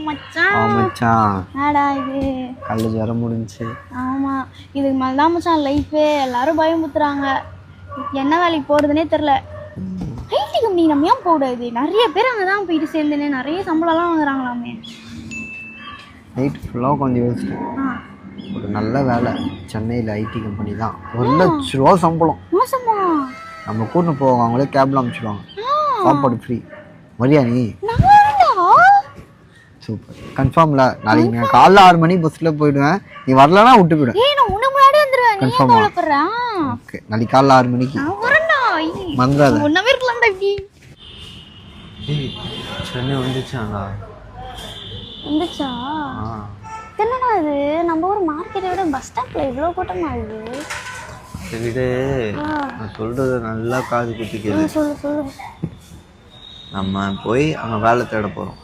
மச்சான் இது காலேஜ் வர முடிஞ்சு. ஆமா இதுக்கு மேல தான் மச்சான் லைஃபே. எல்லாரும் பயமுத்துறாங்க. என்ன வேலைக்கு போறதுனே தெரியல. ஐடி கம்பெனி நம்ம ஏன் போடாது? நிறைய பேர் அங்கதான் போயிட்டு சேர்ந்துனே நிறைய சம்பளம்லாம் வாங்குறாங்களாமே. நைட் ஃபுல்லாக கொஞ்சம் யோசிச்சு ஒரு நல்ல வேலை சென்னையில் ஐடி கம்பெனி தான். 1 லட்ச ரூபா சம்பளம். நம்ம கூட்டின்னு போவாங்க, அவங்களே கேப்ல அனுப்பிச்சிடுவாங்க. சாப்பாடு ஃப்ரீ. வரியா நீ? சூப்பர். கன்ஃபார்ம்ல நாளைக்கு நான் காலைல 6 மணி பஸ்ஸில் போயிடுவேன். நீ வரலன்னா விட்டு போயிடுவேன். கன்ஃபார்மா? ஓகே நாளைக்கு காலைல 6 மணிக்கு மறந்துடாத. சென்னை வந்துச்சாங்களா? வந்துச்சா? என்னடா இது நம்ம ஒரு மார்க்கெட்டை விட பஸ் ஸ்டாப்ல இவ்வளோ கூட்டமா இருக்குது. விடு, நான் சொல்றது நல்லா காது குத்திக்குது. சொல்லு நம்ம போய் அங்கே வேலை தேட போகிறோம்.